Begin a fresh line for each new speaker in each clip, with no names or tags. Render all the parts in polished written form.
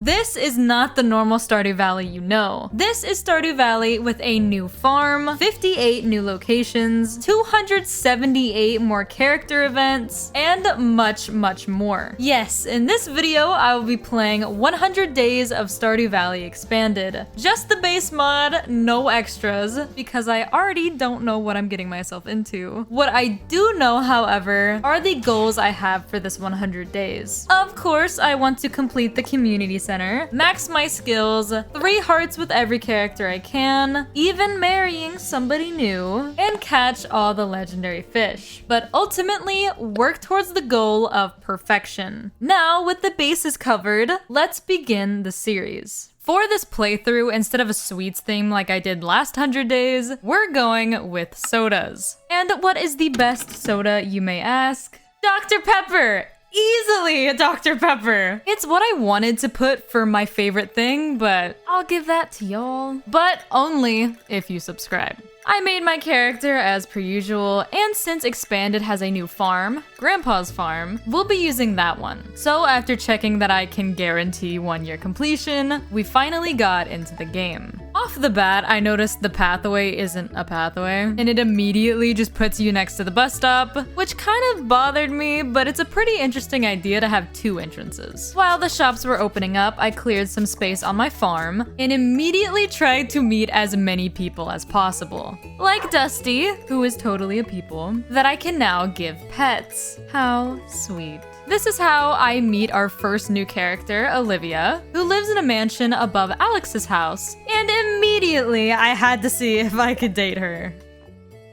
This is not the normal Stardew Valley you know. This is Stardew Valley with a new farm, 58 new locations, 278 more character events, and much, much more. Yes, in this video, I will be playing 100 days of Stardew Valley Expanded. Just the base mod, no extras, because I already don't know what I'm getting myself into. What I do know, however, are the goals I have for this 100 days. Of course, I want to complete the community center, max my skills, 3 hearts with every character I can, even marrying somebody new, and catch all the legendary fish. But ultimately, work towards the goal of perfection. Now, with the bases covered, let's begin the series. For this playthrough, instead of a sweets theme like I did last 100 days, we're going with sodas. And what is the best soda, you may ask? Dr. Pepper! Easily a Dr. Pepper! It's what I wanted to put for my favorite thing, but I'll give that to y'all. But only if you subscribe. I made my character as per usual, and since Expanded has a new farm, Grandpa's farm, we'll be using that one. So after checking that I can guarantee 1-year completion, we finally got into the game. Off the bat, I noticed the pathway isn't a pathway, and it immediately just puts you next to the bus stop, which kind of bothered me, but it's a pretty interesting idea to have 2 entrances. While the shops were opening up, I cleared some space on my farm, and immediately tried to meet as many people as possible. Like Dusty, who is totally a people, that I can now give pets. How sweet. This is how I meet our first new character, Olivia, who lives in a mansion above Alex's house, and immediately I had to see if I could date her.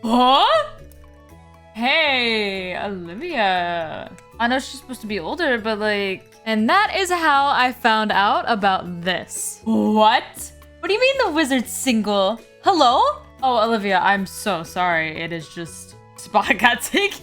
Huh? Hey, Olivia. I know she's supposed to be older, but like... And that is how I found out about this. What? What do you mean the wizard's single? Hello? Oh, Olivia, I'm so sorry. It is just... Spot got taken.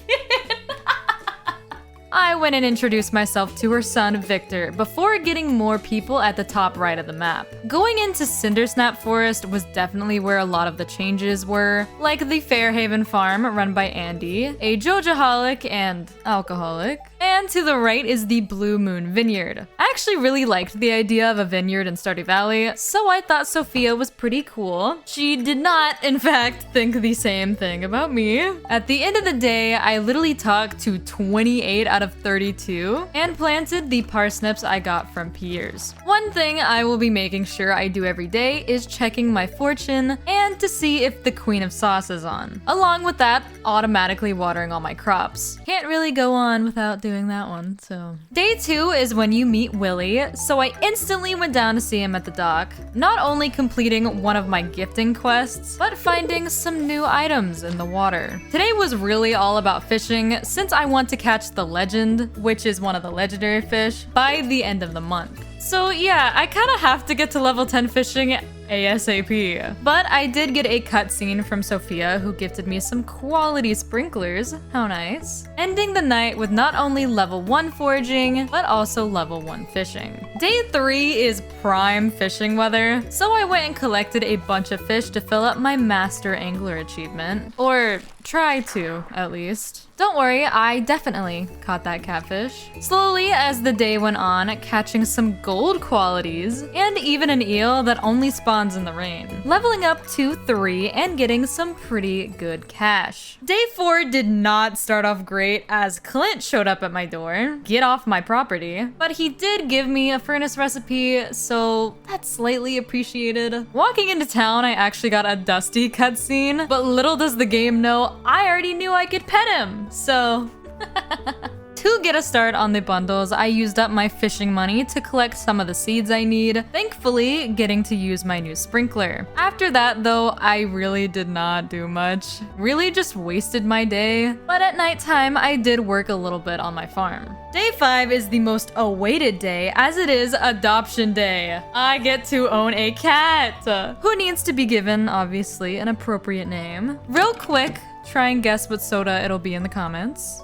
I went and introduced myself to her son, Victor, before getting more people at the top right of the map. Going into Cindersnap Forest was definitely where a lot of the changes were, like the Fairhaven farm run by Andy, a Jojaholic and alcoholic, and to the right is the Blue Moon Vineyard. I actually really liked the idea of a vineyard in Stardew Valley, so I thought Sophia was pretty cool. She did not, in fact, think the same thing about me. At the end of the day, I literally talked to 28 out of 32 and planted the parsnips I got from Piers. One thing I will be making sure I do every day is checking my fortune and to see if the Queen of Sauce is on. Along with that, automatically watering all my crops. Can't really go on without doing that one, so. Day 2 is when you meet Willie, so I instantly went down to see him at the dock, not only completing one of my gifting quests, but finding some new items in the water. Today was really all about fishing, since I want to catch the legend, which is one of the legendary fish, by the end of the month. So yeah, I kind of have to get to level 10 fishing ASAP. But I did get a cutscene from Sophia, who gifted me some quality sprinklers. How nice. Ending the night with not only level 1 foraging, but also level 1 fishing. Day 3 is prime fishing weather, so I went and collected a bunch of fish to fill up my Master Angler achievement. Or try to, at least. Don't worry, I definitely caught that catfish. Slowly, as the day went on, catching some gold qualities, and even an eel that only spawns in the rain. Leveling up to 3 and getting some pretty good cash. Day 4 did not start off great as Clint showed up at my door. Get off my property. But he did give me a furnace recipe, so that's slightly appreciated. Walking into town, I actually got a Dusty cutscene, but little does the game know, I already knew I could pet him. So, to get a start on the bundles, I used up my fishing money to collect some of the seeds I need, thankfully getting to use my new sprinkler. After that though, I really did not do much. Really just wasted my day, but at nighttime I did work a little bit on my farm. Day 5 is the most awaited day, as it is adoption day. I get to own a cat, who needs to be given, obviously, an appropriate name. Real quick, try and guess what soda it'll be in the comments.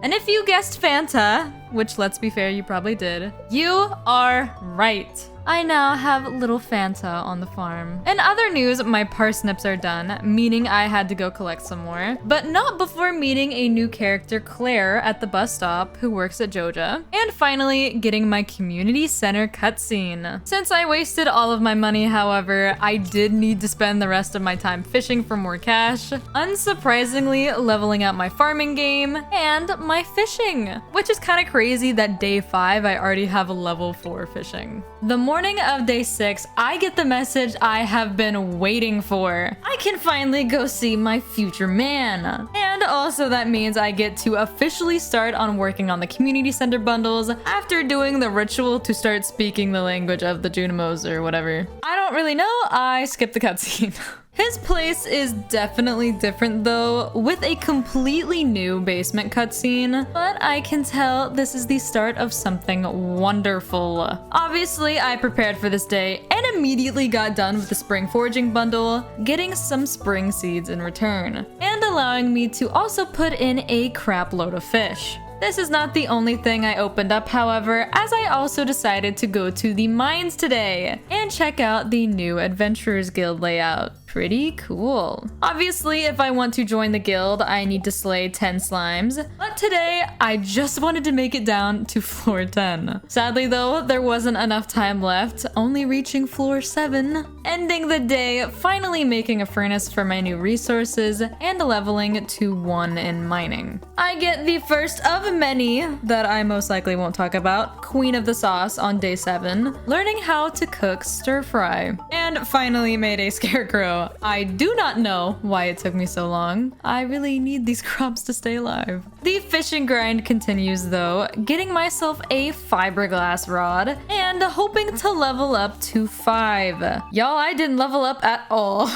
And if you guessed Fanta, which let's be fair, you probably did, you are right. I now have little Fanta on the farm. In other news, my parsnips are done, meaning I had to go collect some more, but not before meeting a new character, Claire, at the bus stop who works at Joja, and finally getting my community center cutscene. Since I wasted all of my money, however, I did need to spend the rest of my time fishing for more cash, unsurprisingly leveling up my farming game and my fishing, which is kind of crazy that day 5 I already have a level 4 fishing. The morning of day 6, I get the message I have been waiting for. I can finally go see my future man. And also that means I get to officially start on working on the community center bundles after doing the ritual to start speaking the language of the Junimos or whatever. I don't really know, I skipped the cutscene. His place is definitely different though, with a completely new basement cutscene, but I can tell this is the start of something wonderful. Obviously, I prepared for this day and immediately got done with the spring foraging bundle, getting some spring seeds in return, and allowing me to also put in a crap load of fish. This is not the only thing I opened up, however, as I also decided to go to the mines today and check out the new Adventurers Guild layout. Pretty cool. Obviously, if I want to join the guild, I need to slay 10 slimes, but today I just wanted to make it down to floor 10. Sadly though, there wasn't enough time left, only reaching floor 7, ending the day finally making a furnace for my new resources and leveling to 1 in mining. I get the first of many that I most likely won't talk about, Queen of the Sauce on day 7, learning how to cook stir fry, and finally made a scarecrow. I do not know why it took me so long. I really need these crops to stay alive. The fishing grind continues though, getting myself a fiberglass rod and hoping to level up to 5. Y'all, I didn't level up at all.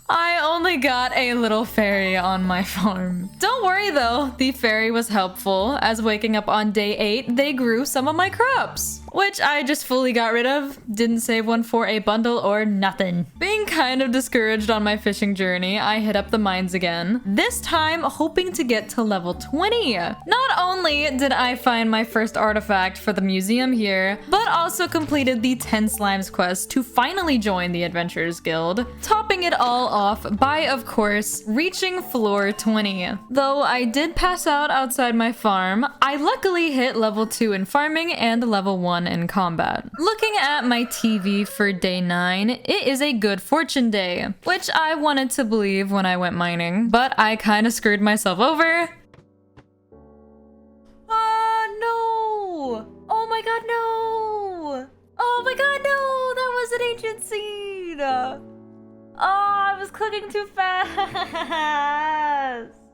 I only got a little fairy on my farm. Don't worry though, the fairy was helpful, as waking up on day 8, they grew some of my crops, which I just fully got rid of. Didn't save one for a bundle or nothing. Being kind of discouraged on my fishing journey, I hit up the mines again, this time hoping to get to level 20. Not only did I find my first artifact for the museum here, but also completed the 10 slimes quest to finally join the Adventurers Guild, topping it all off by, of course, reaching floor 20. Though I did pass out outside my farm, I luckily hit level 2 in farming and level 1 in combat. Looking at my TV for day 9, it is a good fortune day, which I wanted to believe when I went mining, but I kind of screwed myself over. No! Oh my god, no! Oh my god, no! That was an ancient seed! Oh, I was clicking too fast!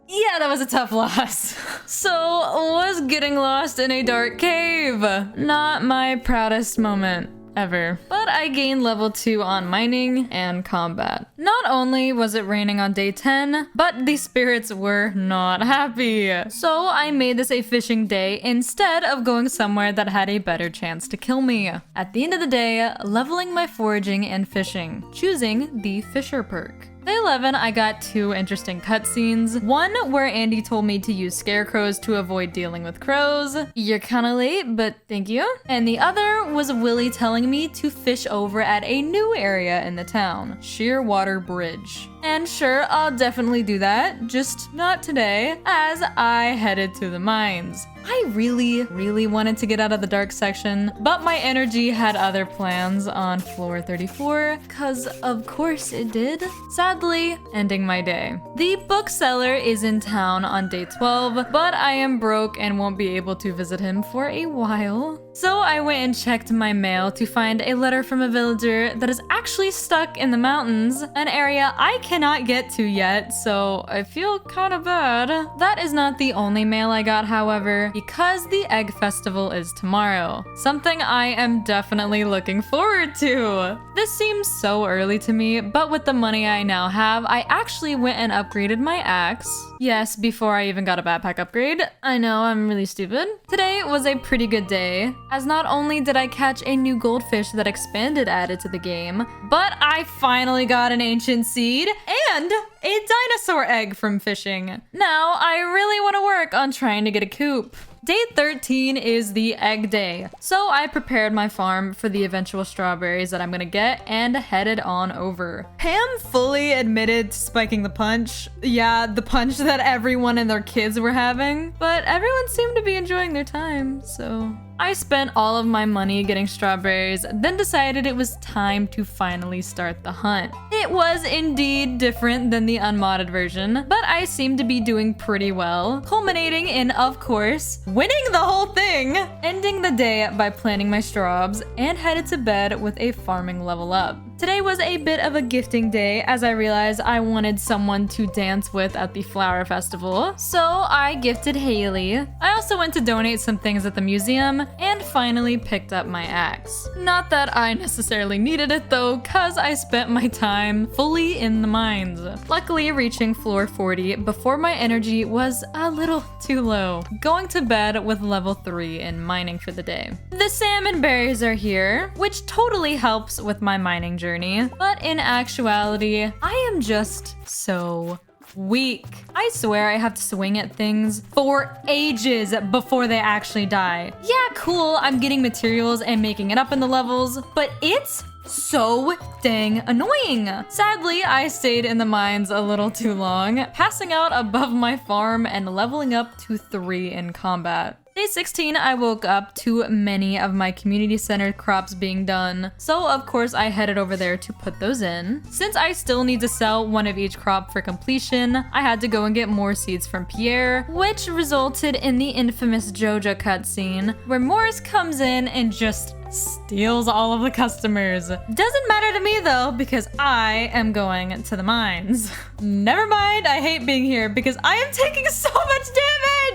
Yeah, that was a tough loss. So, was getting lost in a dark cave. Not my proudest moment ever. But I gained level 2 on mining and combat. Not only was it raining on day 10, but the spirits were not happy. So I made this a fishing day instead of going somewhere that had a better chance to kill me. At the end of the day, leveling my foraging and fishing, choosing the Fisher perk. Day 11, I got 2 interesting cutscenes. One where Andy told me to use scarecrows to avoid dealing with crows. You're kinda late, but thank you. And the other was Willie telling me to fish over at a new area in the town, Shearwater Bridge. And sure, I'll definitely do that, just not today, as I headed to the mines. I really wanted to get out of the dark section, but my energy had other plans on floor 34, cause of course it did. Sadly, ending my day. The bookseller is in town on day 12, but I am broke and won't be able to visit him for a while. So I went and checked my mail to find a letter from a villager that is actually stuck in the mountains, an area I cannot get to yet, so I feel kinda bad. That is not the only mail I got, however, because the Egg Festival is tomorrow, something I am definitely looking forward to. This seems so early to me, but with the money I now have, I actually went and upgraded my axe. Yes, before I even got a backpack upgrade. I know, I'm really stupid. Today was a pretty good day, as not only did I catch a new goldfish that Expanded added to the game, but I finally got an ancient seed and a dinosaur egg from fishing. Now, I really want to work on trying to get a coop. Day 13 is the egg day. So I prepared my farm for the eventual strawberries that I'm gonna get and headed on over. Pam fully admitted to spiking the punch. Yeah, the punch that everyone and their kids were having. But everyone seemed to be enjoying their time, so... I spent all of my money getting strawberries, then decided it was time to finally start the hunt. It was indeed different than the unmodded version, but I seemed to be doing pretty well, culminating in, of course, winning the whole thing! Ending the day by planting my strawbs and headed to bed with a farming level up. Today was a bit of a gifting day as I realized I wanted someone to dance with at the flower festival, so I gifted Haley. I also went to donate some things at the museum and finally picked up my axe. Not that I necessarily needed it though, cause I spent my time fully in the mines. Luckily reaching floor 40 before my energy was a little too low, going to bed with level 3 in mining for the day. The salmon berries are here, which totally helps with my mining journey, but in actuality, I am just so weak. I swear I have to swing at things for ages before they actually die. Yeah, cool, I'm getting materials and making it up in the levels, but it's so dang annoying. Sadly, I stayed in the mines a little too long, passing out above my farm and leveling up to 3 in combat. Day 16, I woke up to many of my community-centered crops being done, so of course I headed over there to put those in. Since I still need to sell one of each crop for completion, I had to go and get more seeds from Pierre, which resulted in the infamous Joja cutscene, where Morris comes in and just steals all of the customers. Doesn't matter to me though, because I am going to the mines. Never mind, I hate being here because I am taking so much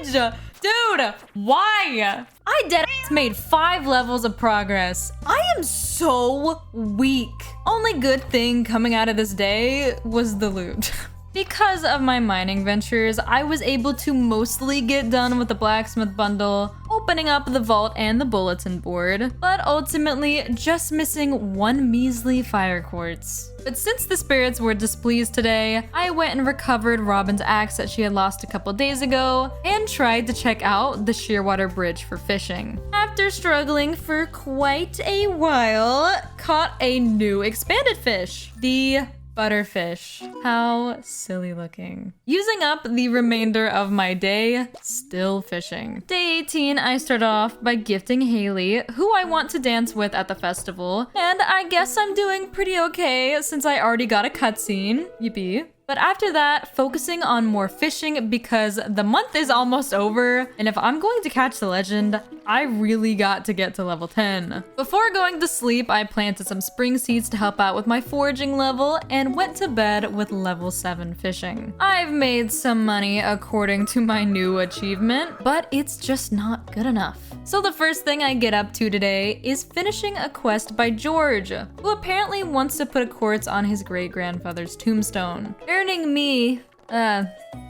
damage! Dude, why? I deadass made 5 levels of progress. I am so weak. Only good thing coming out of this day was the loot. Because of my mining ventures, I was able to mostly get done with the blacksmith bundle, opening up the vault and the bulletin board, but ultimately just missing 1 measly fire quartz. But since the spirits were displeased today, I went and recovered Robin's axe that she had lost a couple days ago and tried to check out the Shearwater Bridge for fishing. After struggling for quite a while, caught a new expanded fish, the butterfish. How silly looking. Using up the remainder of my day, still fishing. Day 18, I start off by gifting Haley, who I want to dance with at the festival, and I guess I'm doing pretty okay since I already got a cutscene. Yippee. But after that, focusing on more fishing because the month is almost over, and if I'm going to catch the legend, I really got to get to level 10. Before going to sleep, I planted some spring seeds to help out with my foraging level and went to bed with level 7 fishing. I've made some money according to my new achievement, but it's just not good enough. So the first thing I get up to today is finishing a quest by George, who apparently wants to put a quartz on his great-grandfather's tombstone, earning me,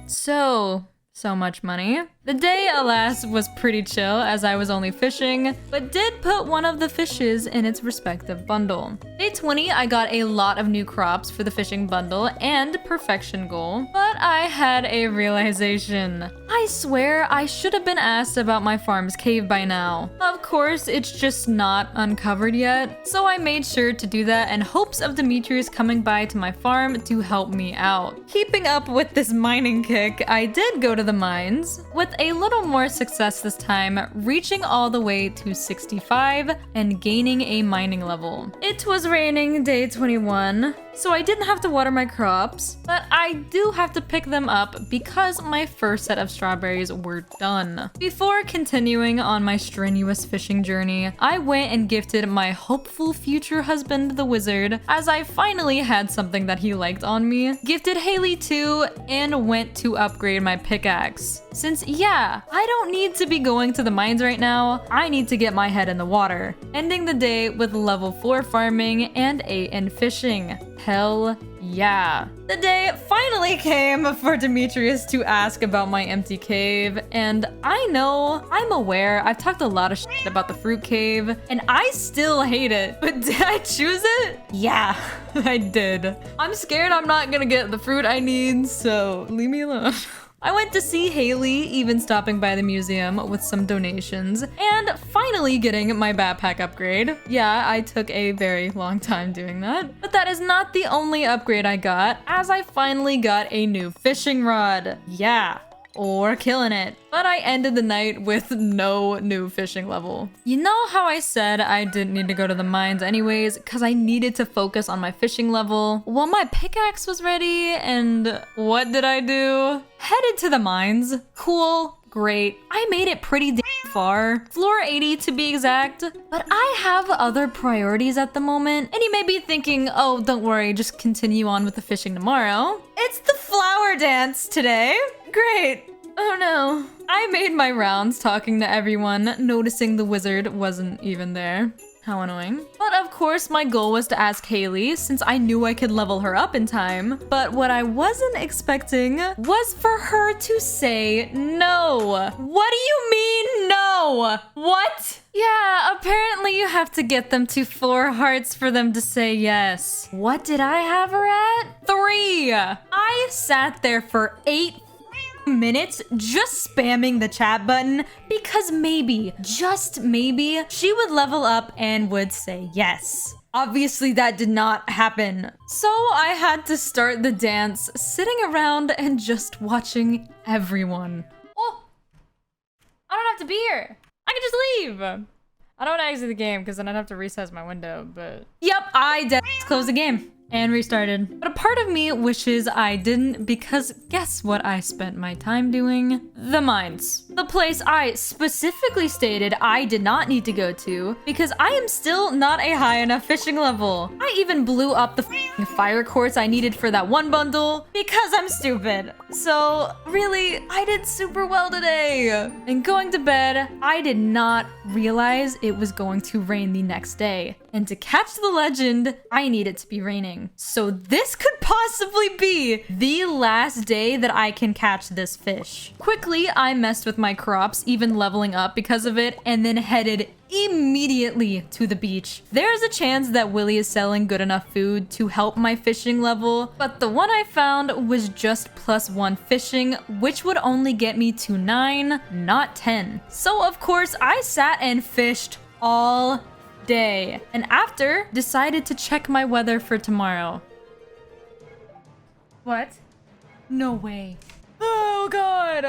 so much money. The day, alas, was pretty chill as I was only fishing, but did put one of the fishes in its respective bundle. Day 20, I got a lot of new crops for the fishing bundle and perfection goal, but I had a realization. I swear I should have been asked about my farm's cave by now. Of course, it's just not uncovered yet, so I made sure to do that in hopes of Demetrius coming by to my farm to help me out. Keeping up with this mining kick, I did go to the mines, with a little more success this time, reaching all the way to 65 and gaining a mining level. It was raining day 21, so I didn't have to water my crops, but I do have to pick them up because my first set of strawberries were done. Before continuing on my strenuous fishing journey, I went and gifted my hopeful future husband the wizard, as I finally had something that he liked on me, gifted Haley too, and went to upgrade my pickaxe. Since yeah, I don't need to be going to the mines right now, I need to get my head in the water. Ending the day with level 4 farming and 8 in fishing. Hell yeah. The day finally came for Demetrius to ask about my empty cave, and I'm aware I've talked a lot of shit about the fruit cave, and I still hate it, but did I choose it? Yeah, I did. I'm scared I'm not gonna get the fruit I need, so leave me alone. I went to see Haley, even stopping by the museum with some donations, and finally getting my backpack upgrade. Yeah, I took a very long time doing that. But that is not the only upgrade I got, as I finally got a new fishing rod. Yeah. Or killing it. But I ended the night with no new fishing level. You know how I said I didn't need to go to the mines anyways because I needed to focus on my fishing level? Well, my pickaxe was ready and what did I do? Headed to the mines. Cool. Great. I made it pretty far. Floor 80 to be exact. But I have other priorities at the moment. And you may be thinking, oh, don't worry, just continue on with the fishing tomorrow. It's the flower dance today. Great. Oh no. I made my rounds talking to everyone, noticing the wizard wasn't even there. How annoying. But of course, my goal was to ask Haley since I knew I could level her up in time. But what I wasn't expecting was for her to say no. What do you mean no? What? Yeah, apparently you have to get them to 4 hearts for them to say yes. What did I have her at? 3. I sat there for 8 minutes just spamming the chat button because maybe, just maybe, she would level up and would say yes. Obviously that did not happen. So I had to start the dance sitting around and just watching everyone. Oh, I don't have to be here. I can just leave. I don't want to exit the game because then I'd have to resize my window, but... Yep, I closed the game. And restarted. But a part of me wishes I didn't because guess what I spent my time doing? The mines. The place I specifically stated I did not need to go to because I am still not a high enough fishing level. I even blew up the fire quartz I needed for that one bundle because I'm stupid. So really, I did super well today. And going to bed, I did not realize it was going to rain the next day. And to catch the legend, I need it to be raining. So this could possibly be the last day that I can catch this fish. Quickly, I messed with my crops, even leveling up because of it, and then headed immediately to the beach. There's a chance that Willie is selling good enough food to help my fishing level, but the one I found was just +1 fishing, which would only get me to 9, not 10. So of course, I sat and fished all day, and after decided to check my weather for tomorrow. What? No way. Oh god.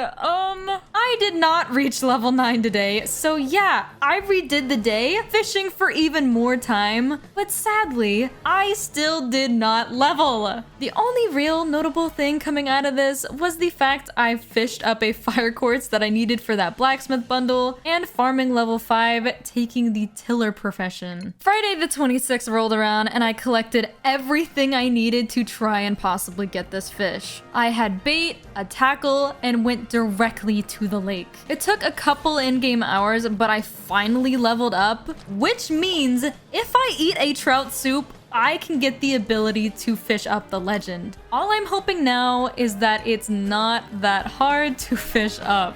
I did not reach level 9 today, so yeah, I redid the day, fishing for even more time, but sadly, I still did not level. The only real notable thing coming out of this was the fact I fished up a fire quartz that I needed for that blacksmith bundle, and farming level 5, taking the tiller profession. Friday the 26th rolled around, and I collected everything I needed to try and possibly get this fish. I had bait, a tackle, and went directly to the lake. It took a couple in-game hours, but I finally leveled up, which means if I eat a trout soup, I can get the ability to fish up the legend. All I'm hoping now is that it's not that hard to fish up.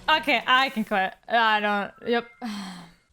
Okay, I can quit. Yep.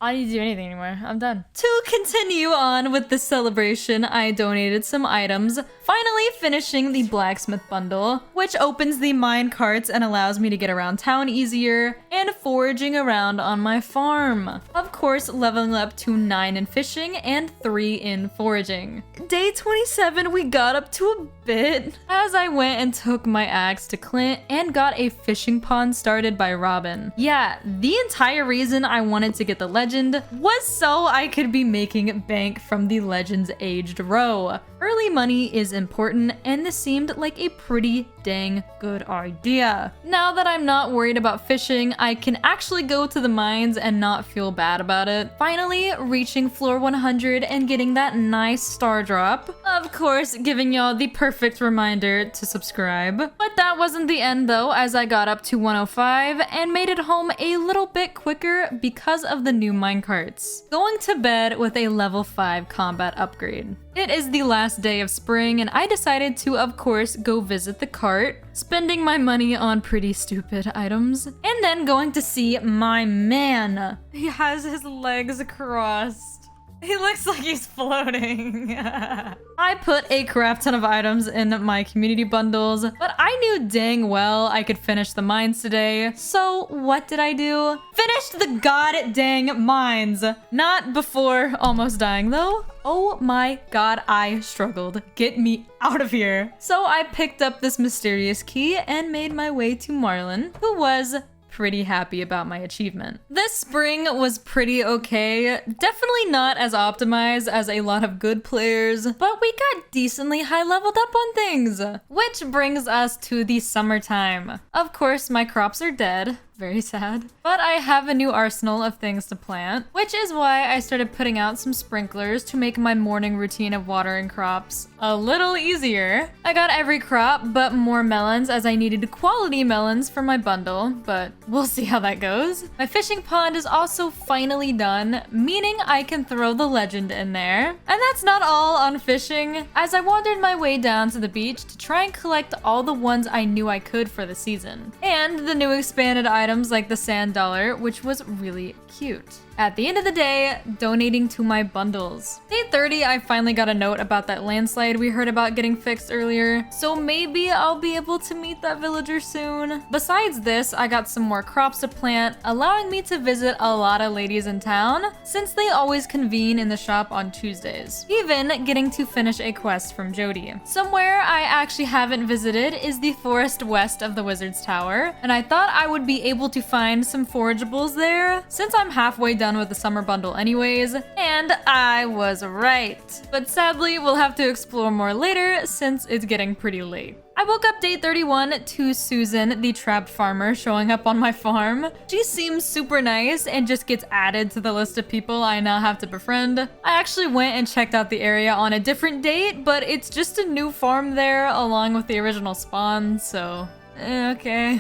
I don't need to do anything anymore. I'm done. To continue on with the celebration, I donated some items, finally finishing the blacksmith bundle, which opens the mine carts and allows me to get around town easier, and foraging around on my farm. Of course, leveling up to 9 in fishing and 3 in foraging. Day 27, we got up to a bit as I went and took my axe to Clint and got a fishing pond started by Robin. Yeah, the entire reason I wanted to get the legend was so I could be making bank from the Legends aged row. Early money is important, and this seemed like a pretty dang good idea. Now that I'm not worried about fishing, I can actually go to the mines and not feel bad about it. Finally, reaching floor 100 and getting that nice star drop. Of course, giving y'all the perfect reminder to subscribe. But that wasn't the end though, as I got up to 105 and made it home a little bit quicker because of the new minecarts. Going to bed with a level 5 combat upgrade. It is the last day of spring, and I decided to, of course, go visit the cart, spending my money on pretty stupid items. And then going to see my man. He has his legs crossed. He looks like he's floating. I put a crap ton of items in my community bundles, but I knew dang well I could finish the mines today. So what did I do? Finished the god dang mines. Not before almost dying though. Oh my god, I struggled. Get me out of here. So I picked up this mysterious key and made my way to Marlin, who was pretty happy about my achievement. This spring was pretty okay. Definitely not as optimized as a lot of good players, but we got decently high leveled up on things. Which brings us to the summertime. Of course, my crops are dead. Very sad. But I have a new arsenal of things to plant, which is why I started putting out some sprinklers to make my morning routine of watering crops a little easier. I got every crop but more melons as I needed quality melons for my bundle, but we'll see how that goes. My fishing pond is also finally done, meaning I can throw the legend in there. And that's not all on fishing, as I wandered my way down to the beach to try and collect all the ones I knew I could for the season. And the new expanded items like the sand dollar, which was really cute. At the end of the day, donating to my bundles. Day 30, I finally got a note about that landslide we heard about getting fixed earlier, so maybe I'll be able to meet that villager soon. Besides this, I got some more crops to plant, allowing me to visit a lot of ladies in town, since they always convene in the shop on Tuesdays. Even getting to finish a quest from Jody. Somewhere I actually haven't visited is the forest west of the Wizard's Tower, and I thought I would be able to find some forageables there, since I'm halfway done with the summer bundle anyways, and I was right. But sadly, we'll have to explore more later since it's getting pretty late. I woke up day 31 to Susan, the trapped farmer, showing up on my farm. She seems super nice and just gets added to the list of people I now have to befriend. I actually went and checked out the area on a different date, but it's just a new farm there along with the original spawn, so okay.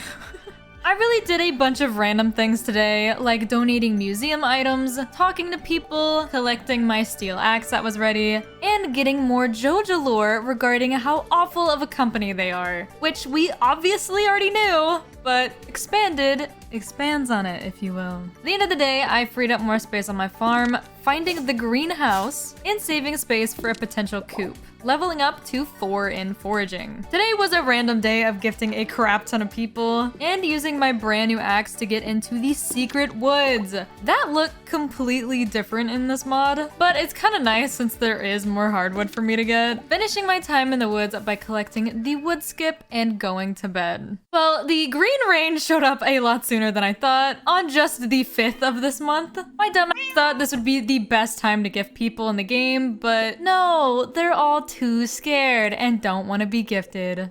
I really did a bunch of random things today, like donating museum items, talking to people, collecting my steel axe that was ready, and getting more JoJo lore regarding how awful of a company they are, which we obviously already knew, but Expanded expands on it, if you will. At the end of the day, I freed up more space on my farm, finding the greenhouse, and saving space for a potential coop, leveling up to 4 in foraging. Today was a random day of gifting a crap ton of people, and using my brand new axe to get into the secret woods. That looked completely different in this mod, but it's kind of nice since there is more hardwood for me to get. Finishing my time in the woods by collecting the wood skip and going to bed. Well, the green rain showed up a lot sooner than I thought, on just the 5th of this month. My dumb ass thought this would be the best time to gift people in the game, but no, they're all too scared and don't want to be gifted.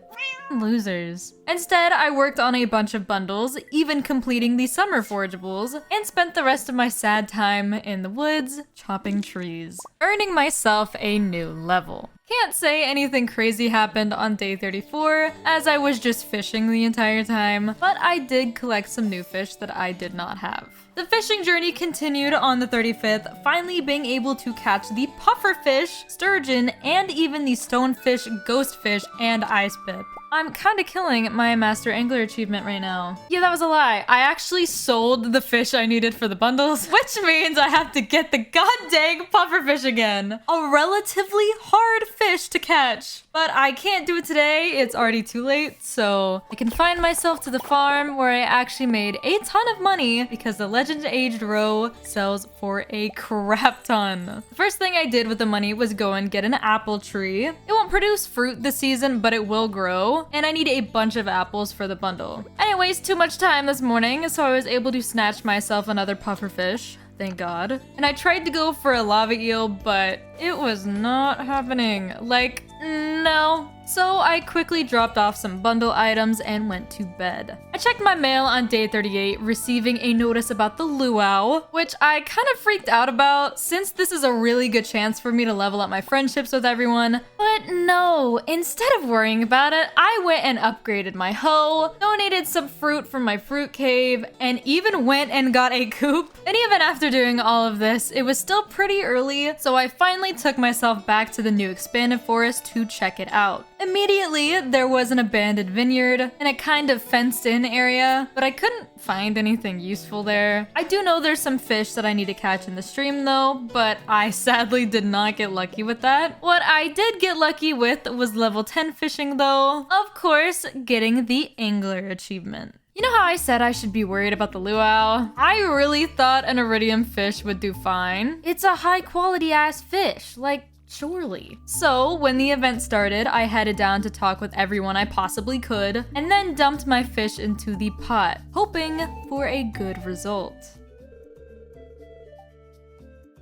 Losers. Instead, I worked on a bunch of bundles, even completing the summer forageables, and spent the rest of my sad time in the woods chopping trees, earning myself a new level. Can't say anything crazy happened on day 34, as I was just fishing the entire time, but I did collect some new fish that I did not have. The fishing journey continued on the 35th, finally being able to catch the pufferfish, sturgeon, and even the stonefish, ghostfish, and ice pip. I'm kinda killing my master angler achievement right now. Yeah, that was a lie. I actually sold the fish I needed for the bundles, which means I have to get the goddamn pufferfish again. A relatively hard fish to catch. But I can't do it today, it's already too late, so I confined myself to the farm where I actually made a ton of money because the Legend Aged Roe sells for a crap ton. The first thing I did with the money was go and get an apple tree. It won't produce fruit this season, but it will grow, and I need a bunch of apples for the bundle. I didn't waste too much time this morning, so I was able to snatch myself another pufferfish. Thank God. And I tried to go for a lava eel, but it was not happening. Like, no. So I quickly dropped off some bundle items and went to bed. I checked my mail on day 38, receiving a notice about the luau, which I kind of freaked out about since this is a really good chance for me to level up my friendships with everyone. But no, instead of worrying about it, I went and upgraded my hoe, donated some fruit from my fruit cave, and even went and got a coop. And even after doing all of this, it was still pretty early, so I finally took myself back to the new expanded forest to check it out. Immediately, there was an abandoned vineyard and a kind of fenced-in area, but I couldn't find anything useful there. I do know there's some fish that I need to catch in the stream though, but I sadly did not get lucky with that. What I did get lucky with was level 10 fishing though. Of course, getting the angler achievement. You know how I said I should be worried about the luau? I really thought an iridium fish would do fine. It's a high quality ass fish, like surely. So when the event started, I headed down to talk with everyone I possibly could, and then dumped my fish into the pot, hoping for a good result.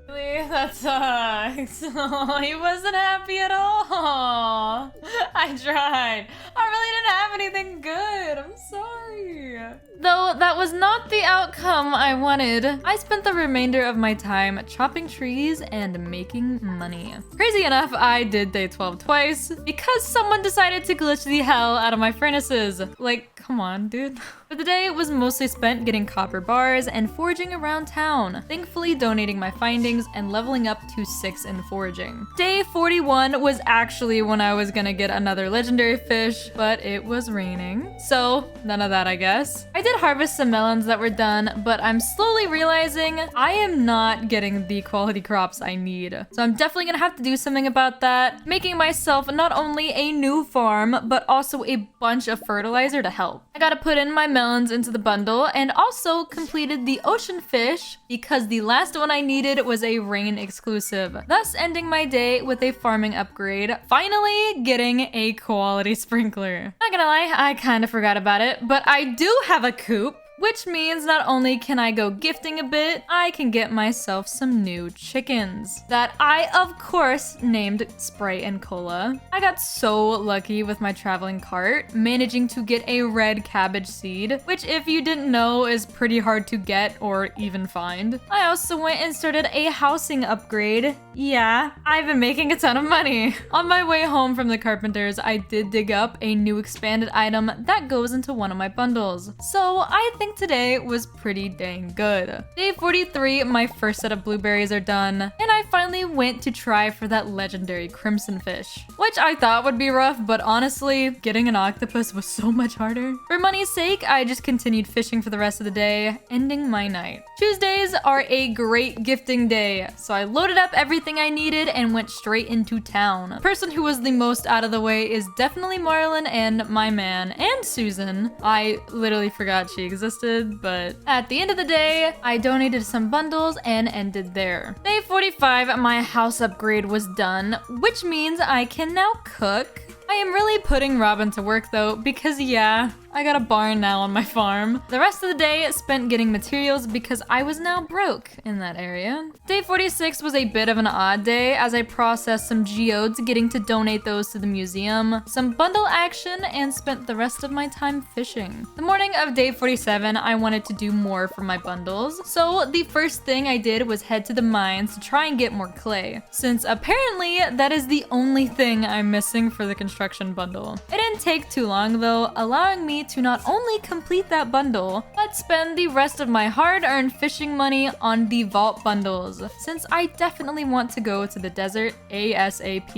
That sucks. He wasn't happy at all. I tried. I really didn't have anything good. I'm sorry. Though that was not the outcome I wanted, I spent the remainder of my time chopping trees and making money. Crazy enough, I did day 12 twice because someone decided to glitch the hell out of my furnaces. Like, come on, dude. But the day was mostly spent getting copper bars and foraging around town, thankfully donating my findings and leveling up to 6 in foraging. Day 41 was actually when I was gonna get another legendary fish, but it was raining. So, none of that, I guess. I did harvest some melons that were done, but I'm slowly realizing I am not getting the quality crops I need. So I'm definitely gonna have to do something about that, making myself not only a new farm, but also a bunch of fertilizer to help. I gotta put in my melons into the bundle and also completed the ocean fish because the last one I needed was a rain exclusive, thus ending my day with a farming upgrade, finally getting a quality sprinkler. Not gonna lie, I kind of forgot about it, but I do have a coop, which means not only can I go gifting a bit, I can get myself some new chickens that I, of course, named Sprite and Cola. I got so lucky with my traveling cart, managing to get a red cabbage seed, which if you didn't know is pretty hard to get or even find. I also went and started a housing upgrade. Yeah, I've been making a ton of money. On my way home from the carpenters, I did dig up a new expanded item that goes into one of my bundles. So I think today was pretty dang good. Day 43, my first set of blueberries are done, and I finally went to try for that legendary crimson fish, which I thought would be rough, but honestly, getting an octopus was so much harder. For money's sake, I just continued fishing for the rest of the day, ending my night. Tuesdays are a great gifting day, so I loaded up everything I needed and went straight into town. The person who was the most out of the way is definitely Marlon and my man, and Susan. I literally forgot she existed, but at the end of the day, I donated some bundles and ended there. Day 45, my house upgrade was done, which means I can now cook. I am really putting Robin to work though, because yeah, I got a barn now on my farm. The rest of the day spent getting materials because I was now broke in that area. Day 46 was a bit of an odd day as I processed some geodes, getting to donate those to the museum, some bundle action, and spent the rest of my time fishing. The morning of day 47, I wanted to do more for my bundles, so the first thing I did was head to the mines to try and get more clay, since apparently that is the only thing I'm missing for the construction bundle. It didn't take too long though, allowing me to not only complete that bundle, but spend the rest of my hard-earned fishing money on the vault bundles, since I definitely want to go to the desert ASAP.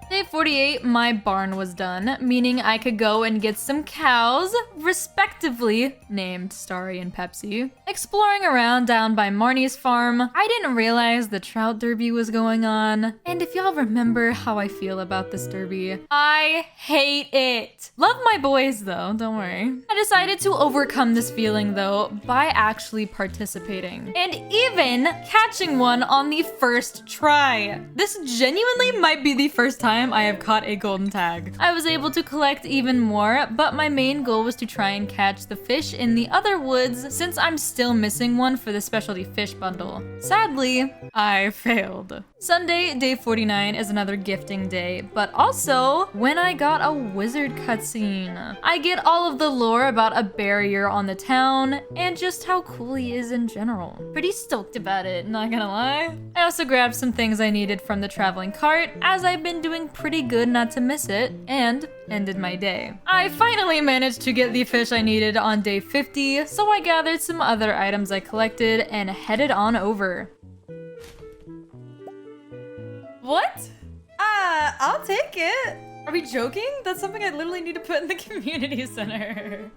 Day 48, my barn was done, meaning I could go and get some cows, respectively named Starry and Pepsi. Exploring around down by Marnie's farm, I didn't realize the trout derby was going on, and if y'all remember how I feel about this derby, I hate it. Love my boys though, don't worry. I decided to overcome this feeling though by actually participating and even catching one on the first try. This genuinely might be the first time I have caught a golden tag. I was able to collect even more, but my main goal was to try and catch the fish in the other woods since I'm still missing one for the specialty fish bundle. Sadly, I failed. Sunday, day 49 is another gifting day, but also when I got a wizard cutscene. I get all of the lore about a barrier on the town and just how cool he is in general. Pretty stoked about it, not gonna lie. I also grabbed some things I needed from the traveling cart as I've been doing pretty good not to miss it, and ended my day. I finally managed to get the fish I needed on day 50, so I gathered some other items I collected and headed on over. What?
I'll take it.
Are we joking? That's something I literally need to put in the community center.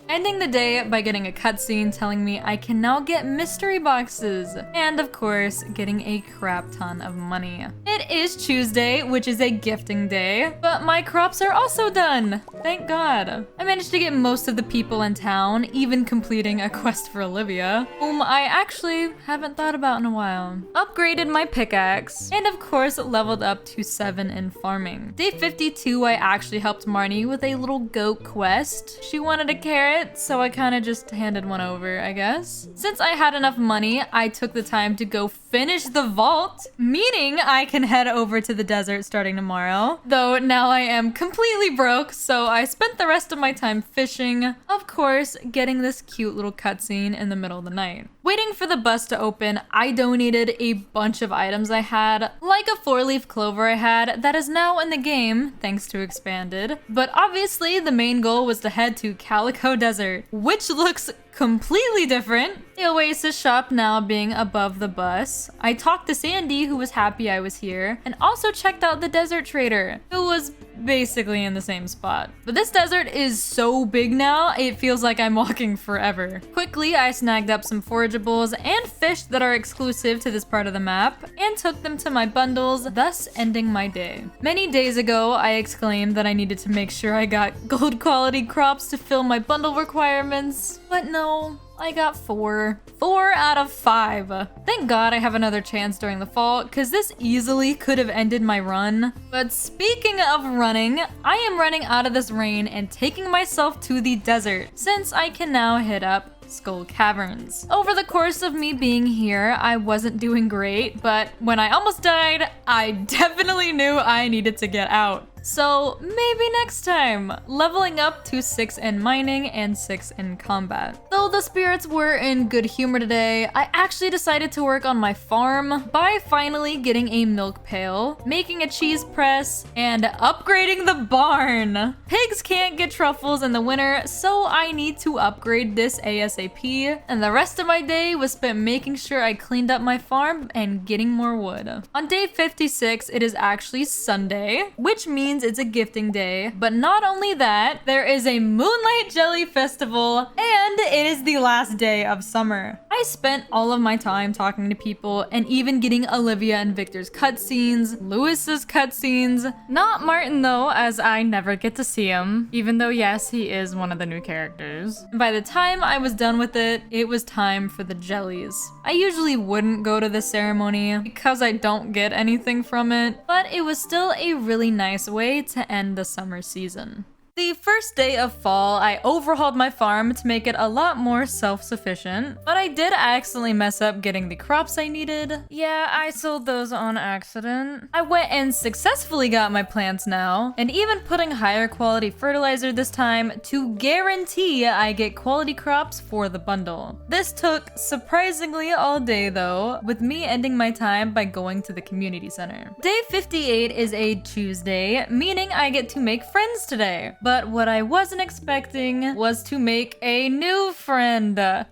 Ending the day by getting a cutscene telling me I can now get mystery boxes, and of course, getting a crap ton of money. It is Tuesday, which is a gifting day, but my crops are also done. Thank God. I managed to get most of the people in town, even completing a quest for Olivia, whom I actually haven't thought about in a while. Upgraded my pickaxe, and of course, leveled up to 7 in farming. Day 52, I actually helped Marnie with a little goat quest. She wanted a carrot, so I kind of just handed one over, I guess. Since I had enough money, I took the time to go finish the vault, meaning I can head over to the desert starting tomorrow. Though now I am completely broke, so I spent the rest of my time fishing, of course, getting this cute little cutscene in the middle of the night. Waiting for the bus to open, I donated a bunch of items I had, like a 4-leaf clover I had that is now in the game, thanks to Expanded. But obviously, the main goal was to head to Calico Desert, which looks completely different. The Oasis shop now being above the bus. I talked to Sandy, who was happy I was here, and also checked out the Desert Trader, who was basically in the same spot. But this desert is so big now, it feels like I'm walking forever. Quickly, I snagged up some forageables and fish that are exclusive to this part of the map, and took them to my bundles, thus ending my day. Many days ago, I exclaimed that I needed to make sure I got gold quality crops to fill my bundle requirements, but no. I got 4. 4 out of 5. Thank God I have another chance during the fall, because this easily could have ended my run. But speaking of running, I am running out of this rain and taking myself to the desert, since I can now hit up Skull Caverns. Over the course of me being here, I wasn't doing great, but when I almost died, I definitely knew I needed to get out. So maybe next time, leveling up to 6 in mining and 6 in combat. Though the spirits were in good humor today, I actually decided to work on my farm by finally getting a milk pail, making a cheese press, and upgrading the barn. Pigs can't get truffles in the winter, so I need to upgrade this ASAP, and the rest of my day was spent making sure I cleaned up my farm and getting more wood. On day 56, it is actually Sunday, which means it's a gifting day. But not only that, there is a Moonlight Jelly Festival, and it is the last day of summer. I spent all of my time talking to people and even getting Olivia and Victor's cutscenes, Lewis's cutscenes. Not Martin though, as I never get to see him, even though yes, he is one of the new characters. By the time I was done with it, it was time for the jellies. I usually wouldn't go to the ceremony because I don't get anything from it, but it was still a really nice way to end the summer season. The first day of fall, I overhauled my farm to make it a lot more self-sufficient, but I did accidentally mess up getting the crops I needed. Yeah, I sold those on accident. I went and successfully got my plants now, and even putting higher quality fertilizer this time to guarantee I get quality crops for the bundle. This took surprisingly all day though, with me ending my time by going to the community center. Day 58 is a Tuesday, meaning I get to make friends today. But what I wasn't expecting was to make a new friend. Who?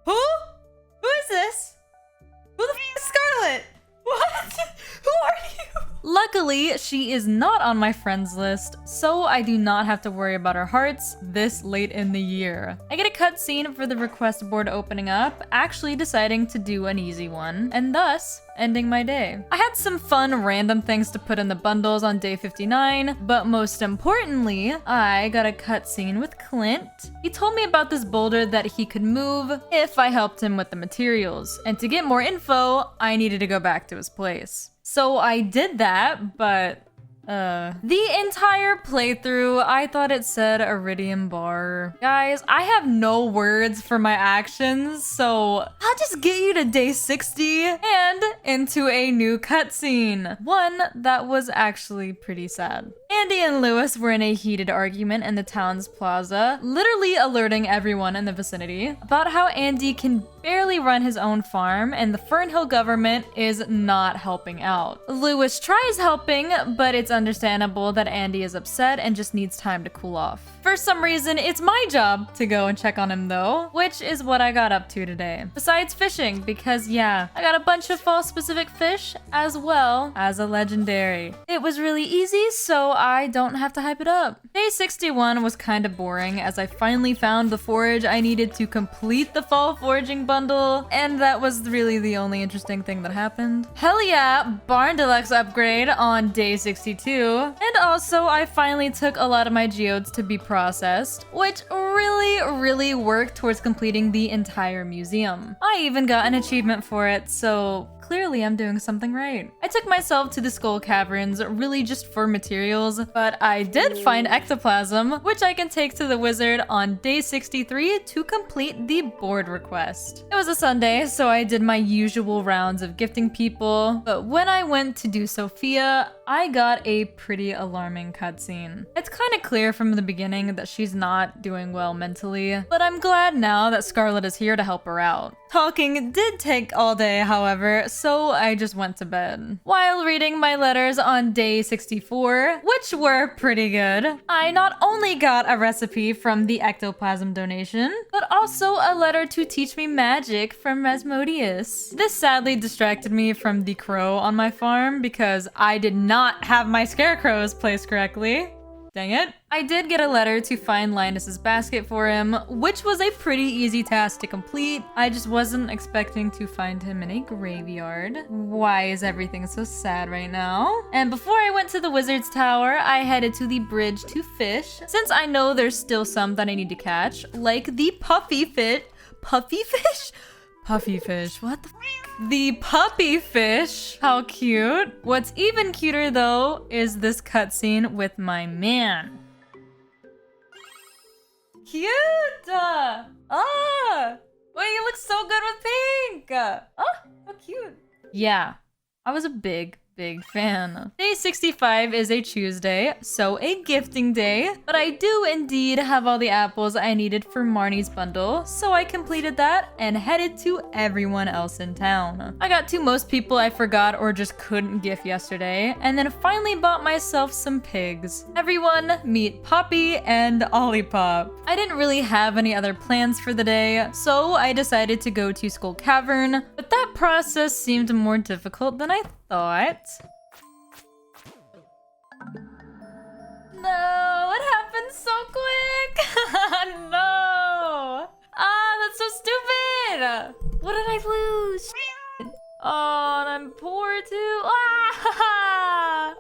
Who is this? Who the f is Scarlet? What? Who are you? Luckily, she is not on my friends list, so I do not have to worry about her hearts this late in the year. I get a cutscene for the request board opening up, actually deciding to do an easy one, and thus ending my day. I had some fun random things to put in the bundles on day 59, but most importantly, I got a cutscene with Clint. He told me about this boulder that he could move if I helped him with the materials, and to get more info, I needed to go back to his place. So I did that, but the entire playthrough, I thought it said Iridium Bar. Guys, I have no words for my actions, so I'll just get you to day 60 and into a new cutscene. One that was actually pretty sad. Andy and Lewis were in a heated argument in the town's plaza, literally alerting everyone in the vicinity about how Andy can barely run his own farm, and the Fernhill government is not helping out. Lewis tries helping, but it's understandable that Andy is upset and just needs time to cool off. For some reason, it's my job to go and check on him though, which is what I got up to today. Besides fishing, because yeah, I got a bunch of fall-specific fish as well as a legendary. It was really easy, so I don't have to hype it up. Day 61 was kind of boring as I finally found the forage I needed to complete the fall foraging bundle, and that was really the only interesting thing that happened. Hell yeah, Barn Deluxe upgrade on day 62. And also, I finally took a lot of my geodes to be processed, which really worked towards completing the entire museum. I even got an achievement for it, so clearly I'm doing something right. I took myself to the Skull Caverns really just for materials, but I did find ectoplasm, which I can take to the wizard on day 63 to complete the board request. It was a Sunday, so I did my usual rounds of gifting people, but when I went to do Sophia, I got a pretty alarming cutscene. It's kind of clear from the beginning that she's not doing well mentally, but I'm glad now that Scarlet is here to help her out. Talking did take all day, however, so I just went to bed. While reading my letters on day 64, which were pretty good, I not only got a recipe from the ectoplasm donation, but also a letter to teach me magic from Asmodeus. This sadly distracted me from the crow on my farm because I did not have my scarecrows placed correctly. Dang it. I did get a letter to find Linus's basket for him, which was a pretty easy task to complete. I just wasn't expecting to find him in a graveyard. Why is everything so sad right now? And before I went to the wizard's tower, I headed to the bridge to fish, since I know there's still some that I need to catch, like the puffy fish. Puffy fish? Puffy fish, what the f? The puppy fish, how cute. What's even cuter though is this cutscene with my man. Cute! Wait, you look so good with pink! How cute. Yeah, I was a big fan. Day 65 is a Tuesday, so a gifting day, but I do indeed have all the apples I needed for Marnie's bundle, so I completed that and headed to everyone else in town. I got to most people I forgot or just couldn't gift yesterday, and then finally bought myself some pigs. Everyone meet Poppy and Olipop. I didn't really have any other plans for the day, so I decided to go to Skull Cavern, but that process seemed more difficult than I thought. No, it happened so quick. No. That's so stupid. What did I lose? Oh, and I'm poor too.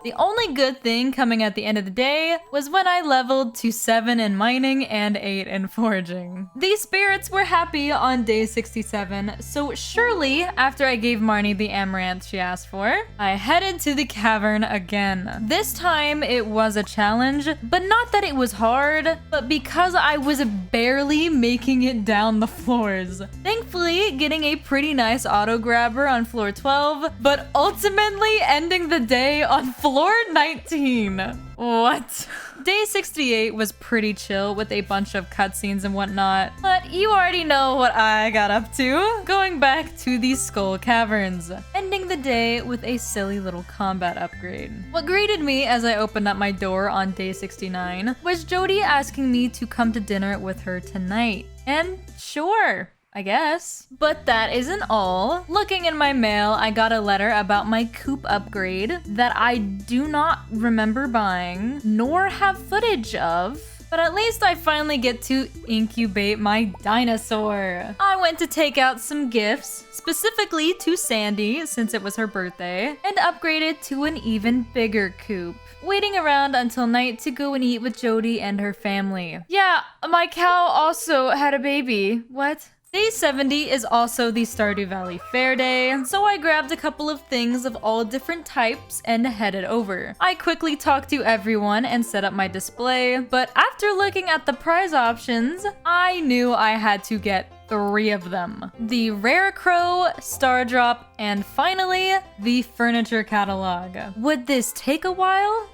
The only good thing coming at the end of the day was when I leveled to 7 in mining and 8 in foraging. These spirits were happy on day 67, so surely after I gave Marnie the amaranth she asked for, I headed to the cavern again. This time it was a challenge, but not that it was hard, but because I was barely making it down the floors. Thankfully, getting a pretty nice auto grabber on floor 12, but ultimately ending the day on floor 19. What? Day 68 was pretty chill with a bunch of cutscenes and whatnot, but you already know what I got up to. Going back to the Skull Caverns, ending the day with a silly little combat upgrade. What greeted me as I opened up my door on day 69 was Jody asking me to come to dinner with her tonight. And sure, I guess. But that isn't all. Looking in my mail, I got a letter about my coop upgrade that I do not remember buying, nor have footage of. But at least I finally get to incubate my dinosaur. I went to take out some gifts, specifically to Sandy since it was her birthday, and upgraded to an even bigger coop. Waiting around until night to go and eat with Jody and her family. Yeah, my cow also had a baby. What? Day 70 is also the Stardew Valley Fair Day, so I grabbed a couple of things of all different types and headed over. I quickly talked to everyone and set up my display, but after looking at the prize options, I knew I had to get 3 of them. The Rare Crow, Star Drop, and finally, the Furniture Catalog. Would this take a while?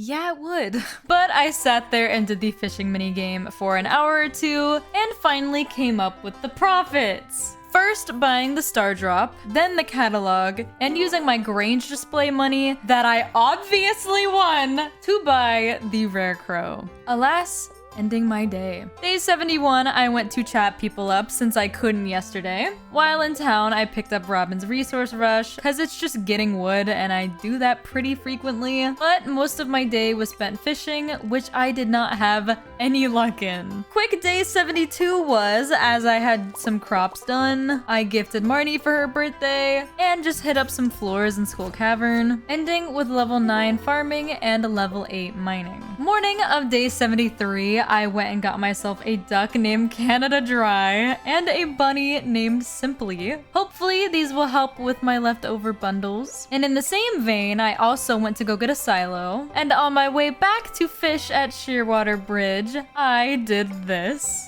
Yeah, it would. But I sat there and did the fishing minigame for an hour or two and finally came up with the profits. First, buying the star drop, then the catalog, and using my Grange display money that I obviously won to buy the rare crow. Alas, ending my day. Day 71, I went to chat people up since I couldn't yesterday. While in town, I picked up Robin's resource rush because it's just getting wood and I do that pretty frequently. But most of my day was spent fishing, which I did not have any luck in. Quick day 72 was, as I had some crops done, I gifted Marnie for her birthday, and just hit up some floors in Skull Cavern, ending with level 9 farming and level 8 mining. Morning of day 73, I went and got myself a duck named Canada Dry and a bunny named Simply. Hopefully these will help with my leftover bundles. And in the same vein, I also went to go get a silo. And on my way back to fish at Shearwater Bridge, I did this.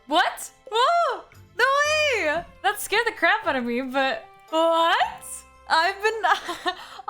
What? Whoa! No way! That scared the crap out of me, but what? I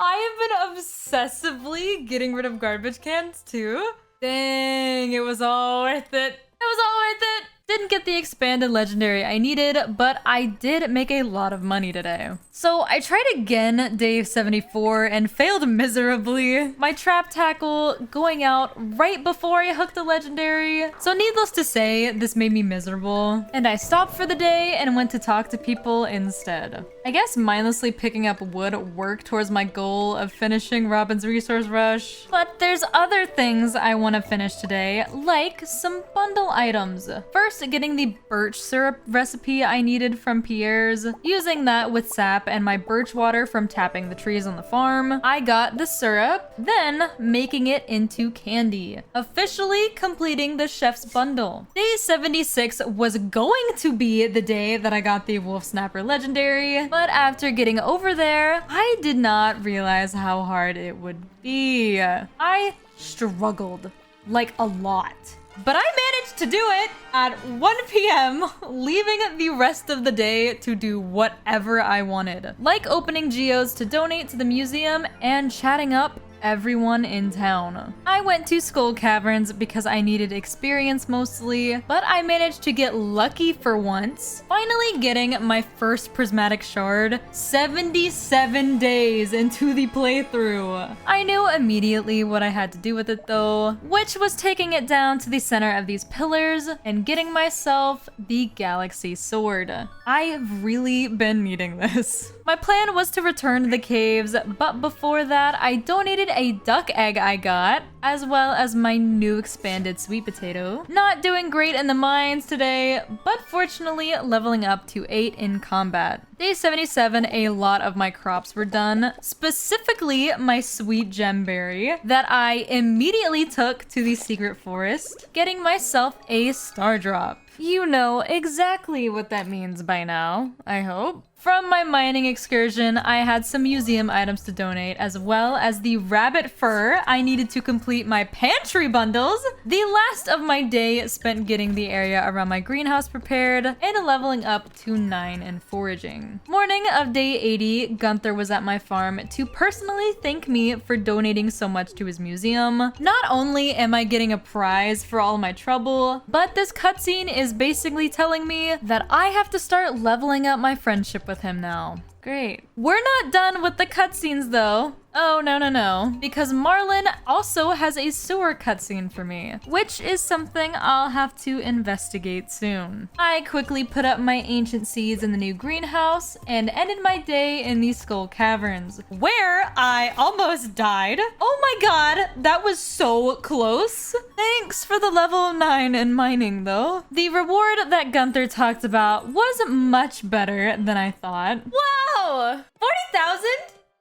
have been obsessively getting rid of garbage cans too. Dang, it was all worth it. It was all worth it. Didn't get the expanded legendary I needed, but I did make a lot of money today. So I tried again day 74 and failed miserably. My trap tackle going out right before I hooked the legendary. So needless to say, this made me miserable. And I stopped for the day and went to talk to people instead. I guess mindlessly picking up wood worked towards my goal of finishing Robin's resource rush. But there's other things I want to finish today, like some bundle items. First, getting the birch syrup recipe I needed from Pierre's, using that with sap and my birch water from tapping the trees on the farm. I got the syrup, then making it into candy, officially completing the chef's bundle. Day 76 was going to be the day that I got the wolf snapper legendary, but after getting over there, I did not realize how hard it would be. I struggled like a lot. But I managed to do it at 1 p.m., leaving the rest of the day to do whatever I wanted. Like opening geos to donate to the museum and chatting up everyone in town. I went to Skull Caverns because I needed experience mostly, but I managed to get lucky for once, finally getting my first prismatic shard 77 days into the playthrough. I knew immediately what I had to do with it though, which was taking it down to the center of these pillars and getting myself the Galaxy Sword. I've really been needing this. My plan was to return to the caves, but before that, I donated a duck egg I got, as well as my new expanded sweet potato. Not doing great in the mines today, but fortunately leveling up to 8 in combat. Day 77, a lot of my crops were done, specifically my sweet gemberry that I immediately took to the secret forest, getting myself a star drop. You know exactly what that means by now, I hope. From my mining excursion, I had some museum items to donate, as well as the rabbit fur I needed to complete my pantry bundles. The last of my day spent getting the area around my greenhouse prepared and leveling up to 9 in foraging. Morning of day 80, Gunther was at my farm to personally thank me for donating so much to his museum. Not only am I getting a prize for all my trouble, but this cutscene is basically telling me that I have to start leveling up my friendship with him now. Great. We're not done with the cutscenes though. Oh, no. Because Marlin also has a sewer cutscene for me, which is something I'll have to investigate soon. I quickly put up my ancient seeds in the new greenhouse and ended my day in the Skull Caverns, where I almost died. Oh my god, that was so close. Thanks for the level 9 in mining though. The reward that Gunther talked about was much better than I thought. Wow! 40,000?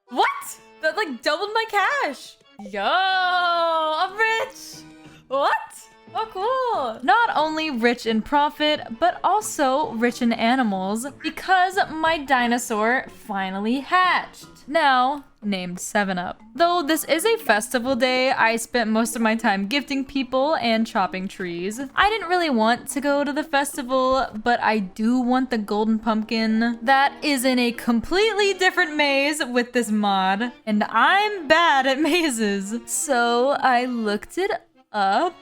What? That like doubled my cash. Yo, I'm rich. What? Oh, cool. Not only rich in profit, but also rich in animals because my dinosaur finally hatched. now named 7-Up. Though this is a festival day, I spent most of my time gifting people and chopping trees. I didn't really want to go to the festival, but I do want the golden pumpkin. That is in a completely different maze with this mod, and I'm bad at mazes. So I looked it up.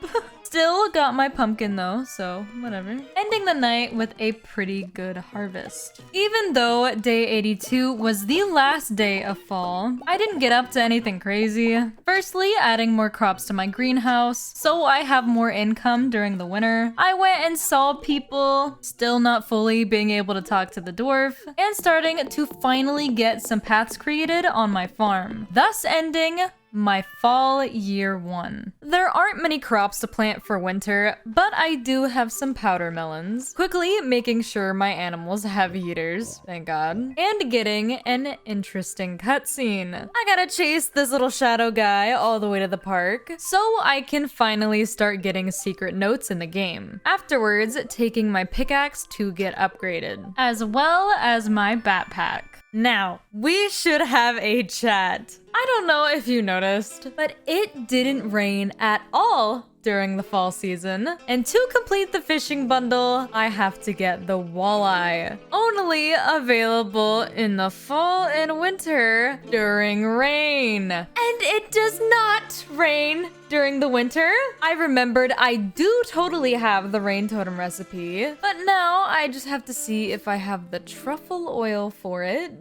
Still got my pumpkin though, so whatever. Ending the night with a pretty good harvest. Even though day 82 was the last day of fall, I didn't get up to anything crazy. Firstly, adding more crops to my greenhouse, so I have more income during the winter. I went and saw people, still not fully being able to talk to the dwarf, and starting to finally get some paths created on my farm, thus ending my fall year 1. There aren't many crops to plant for winter, but I do have some powder melons. Quickly making sure my animals have heaters, thank god. And getting an interesting cutscene. I gotta chase this little shadow guy all the way to the park, so I can finally start getting secret notes in the game. Afterwards, taking my pickaxe to get upgraded, as well as my backpack. Now, we should have a chat. I don't know if you noticed, but it didn't rain at all during the fall season. And to complete the fishing bundle, I have to get the walleye. Only available in the fall and winter during rain. And it does not rain during the winter. I remembered I do totally have the rain totem recipe, but now I just have to see if I have the truffle oil for it.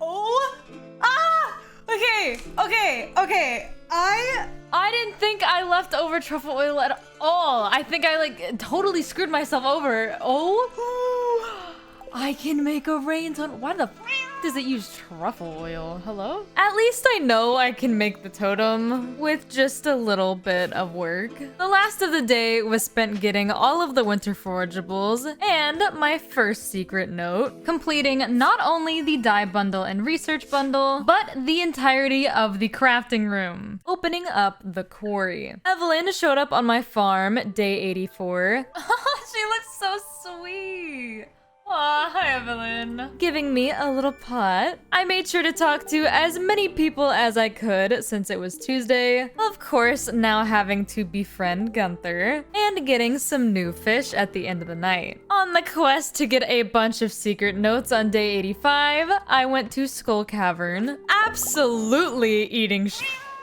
Oh! Ah! Okay. I didn't think I left over truffle oil at all. I think I like totally screwed myself over. Oh! I can make a rain totem. Why the f does it use truffle oil? Hello? At least I know I can make the totem with just a little bit of work. The last of the day was spent getting all of the winter forageables and my first secret note, completing not only the dye bundle and research bundle, but the entirety of the crafting room, opening up the quarry. Evelyn showed up on my farm day 84. She looks so sweet. Aw, hi Evelyn. Giving me a little pot. I made sure to talk to as many people as I could since it was Tuesday. Of course, now having to befriend Gunther and getting some new fish at the end of the night. On the quest to get a bunch of secret notes on day 85, I went to Skull Cavern, absolutely eating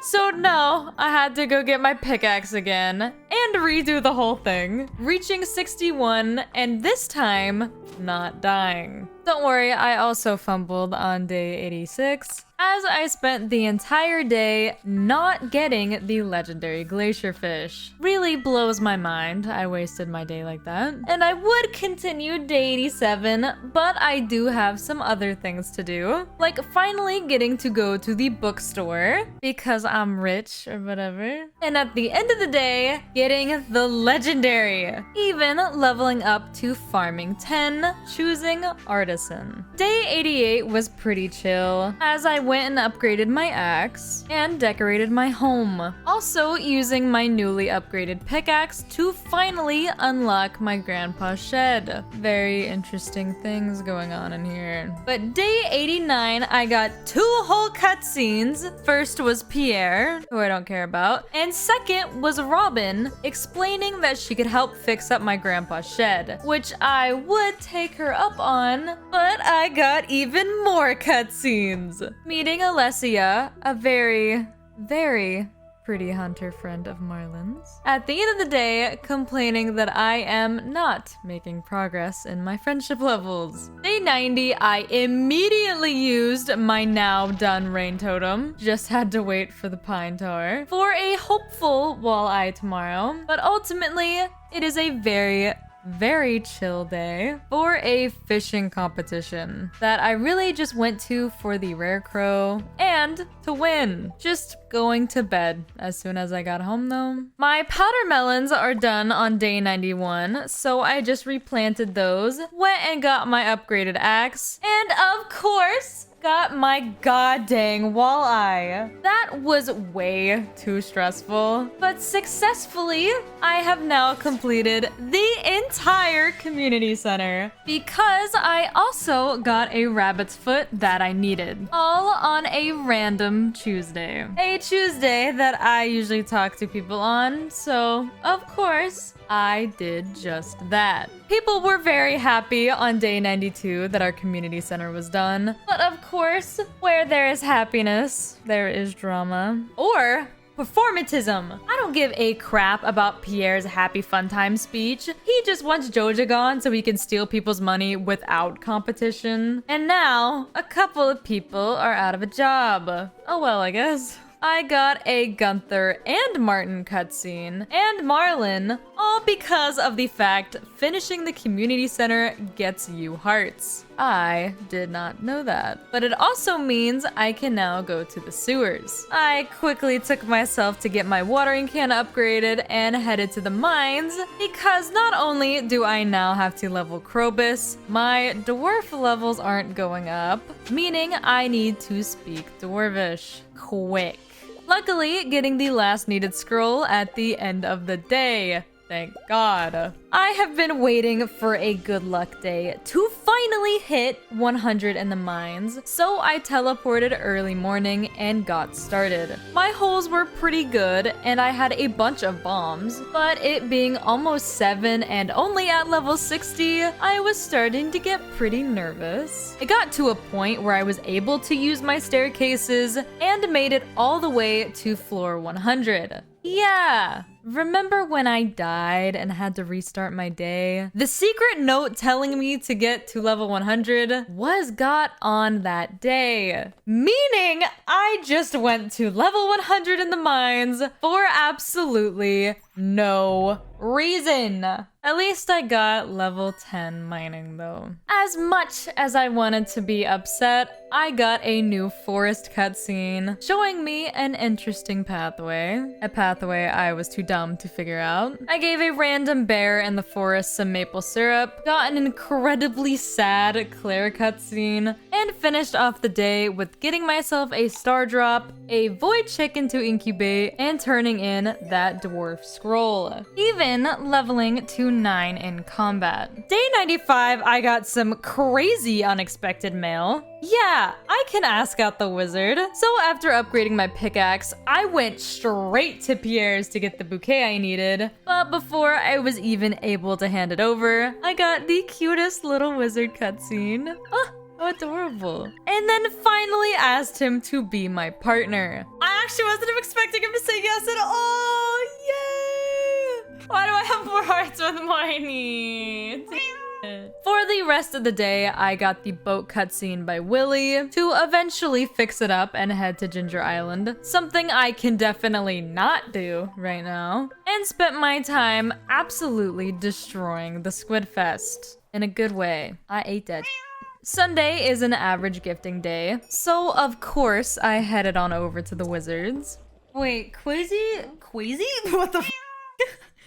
so no, I had to go get my pickaxe again and redo the whole thing, reaching 61 and this time not dying. Don't worry, I also fumbled on day 86, as I spent the entire day not getting the legendary glacier fish. Really blows my mind I wasted my day like that. And I would continue day 87, but I do have some other things to do, like finally getting to go to the bookstore because I'm rich or whatever. And at the end of the day, getting the legendary, even leveling up to farming 10, choosing artisan. Day 88 was pretty chill, as I went and upgraded my axe and decorated my home. Also using my newly upgraded pickaxe to finally unlock my grandpa's shed. Very interesting things going on in here. But day 89, I got 2 whole cutscenes. First was Pierre, who I don't care about, and second was Robin explaining that she could help fix up my grandpa's shed, which I would take her up on, but I got even more cutscenes. Meeting Alessia, a very, very pretty hunter friend of Marlin's. At the end of the day, complaining that I am not making progress in my friendship levels. Day 90, I immediately used my now done rain totem. Just had to wait for the pine tar for a hopeful walleye tomorrow. But ultimately, it is a very chill day for a fishing competition that I really just went to for the rare crow and to win. Just going to bed as soon as I got home though. My powder melons are done on day 91, so I just replanted those, went and got my upgraded axe, and of course, got my god dang walleye. That was way too stressful, but successfully, I have now completed the entire community center because I also got a rabbit's foot that I needed, all on a random Tuesday. A Tuesday that I usually talk to people on, so of course, I did just that. People were very happy on day 92 that our community center was done. But of course, where there is happiness, there is drama. Or performatism. I don't give a crap about Pierre's happy fun time speech. He just wants Joja gone so he can steal people's money without competition. And now, a couple of people are out of a job. Oh well, I guess. I got a Gunther and Martin cutscene, and Marlin, all because of the fact finishing the community center gets you hearts. I did not know that. But it also means I can now go to the sewers. I quickly took myself to get my watering can upgraded and headed to the mines because not only do I now have to level Krobus, my dwarf levels aren't going up, meaning I need to speak Dwarvish quick. Luckily, getting the last needed scroll at the end of the day. Thank God. I have been waiting for a good luck day to finally hit 100 in the mines, so I teleported early morning and got started. My holes were pretty good and I had a bunch of bombs, but it being almost 7 and only at level 60, I was starting to get pretty nervous. It got to a point where I was able to use my staircases and made it all the way to floor 100. Yeah, remember when I died and had to restart my day? The secret note telling me to get to level 100 was got on that day. Meaning I just went to level 100 in the mines for absolutely no reason. At least I got level 10 mining though. As much as I wanted to be upset, I got a new forest cutscene showing me an interesting pathway. A pathway I was too dumb to figure out. I gave a random bear in the forest some maple syrup, got an incredibly sad Claire cutscene, and finished off the day with getting myself a star drop, a void chicken to incubate, and turning in that dwarf scroll. Even leveling to 9 in combat. Day 95, I got some crazy unexpected mail. Yeah, I can ask out the wizard. So after upgrading my pickaxe, I went straight to Pierre's to get the bouquet I needed. But before I was even able to hand it over, I got the cutest little wizard cutscene. Oh, adorable. And then finally asked him to be my partner. I actually wasn't expecting him to say yes at all. Yay! Why do I have more hearts with Marnie? For the rest of the day, I got the boat cutscene by Willy to eventually fix it up and head to Ginger Island, something I can definitely not do right now, and spent my time absolutely destroying the Squid Fest. In a good way. I ate that. Sunday is an average gifting day, so of course I headed on over to the Wizards. Wait, Queasy? What the f?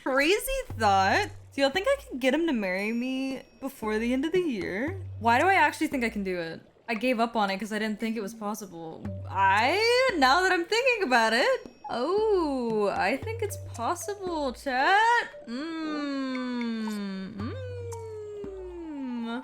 Crazy thought? Do y'all think I can get him to marry me before the end of the year? Why do I actually think I can do it? I gave up on it because I didn't think it was possible. Now that I'm thinking about it, oh, I think it's possible, chat.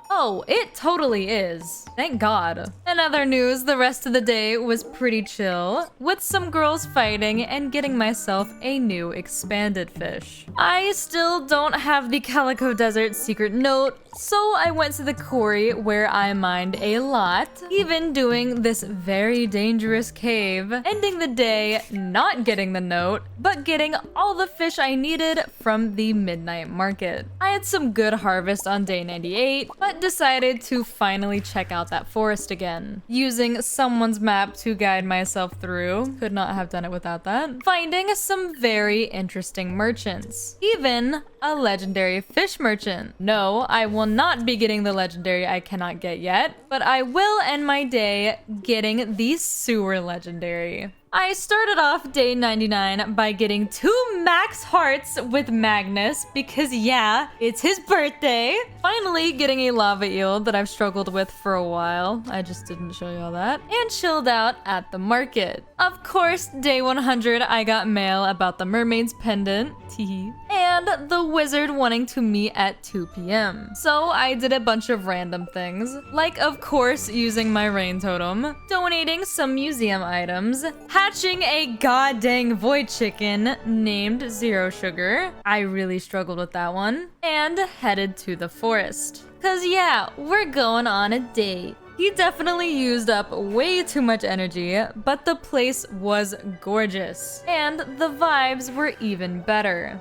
Oh, it totally is. Thank God. In other news, the rest of the day was pretty chill, with some girls fighting and getting myself a new expanded fish. I still don't have the Calico Desert secret note, so I went to the quarry where I mined a lot, even doing this very dangerous cave, ending the day not getting the note, but getting all the fish I needed from the midnight market. I had some good harvest on day 98, but decided to finally check out that forest again, using someone's map to guide myself through. Could not have done it without that. Finding some very interesting merchants, even a legendary fish merchant. No, I will not be getting the legendary I cannot get yet, but I will end my day getting the sewer legendary. I started off day 99 by getting 2 max hearts with Magnus because yeah, it's his birthday. Finally getting a lava eel that I've struggled with for a while. I just didn't show you all that. And chilled out at the market. Of course, day 100 I got mail about the mermaid's pendant, teehee, and the wizard wanting to meet at 2 p.m. So I did a bunch of random things, like of course using my rain totem, donating some museum items, hatching a goddamn void chicken named Zero Sugar. I really struggled with that one. And headed to the forest. Cause yeah, we're going on a date. He definitely used up way too much energy, but the place was gorgeous. And the vibes were even better.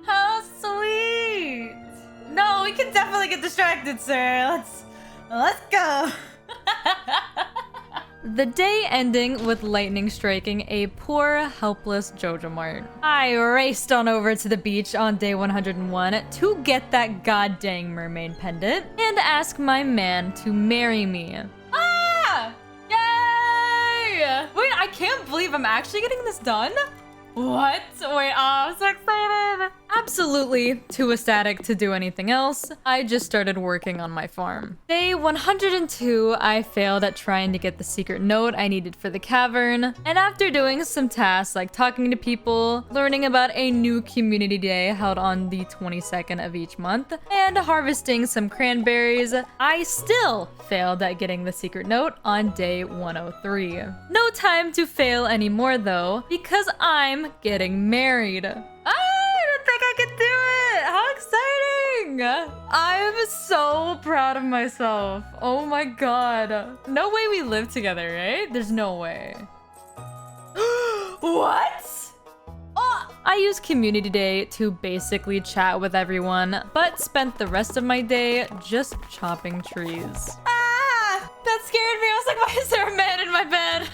How sweet! No, we can definitely get distracted, sir. Let's go. The day ending with lightning striking a poor, helpless Jojo Mart. I raced on over to the beach on day 101 to get that goddamn mermaid pendant and ask my man to marry me. Ah! Yay! Wait, I can't believe I'm actually getting this done. What? Wait, oh, I'm so excited. Absolutely too ecstatic to do anything else. I just started working on my farm. Day 102, I failed at trying to get the secret note I needed for the cavern. And after doing some tasks like talking to people, learning about a new community day held on the 22nd of each month, and harvesting some cranberries, I still failed at getting the secret note on day 103. No time to fail anymore though, because I'm getting married. I don't think I can do it! How exciting! I'm so proud of myself. Oh my god. No way we live together, right? There's no way. What? Oh, I used community day to basically chat with everyone, but spent the rest of my day just chopping trees. Ah! That scared me. I was like, why is there a man in my bed?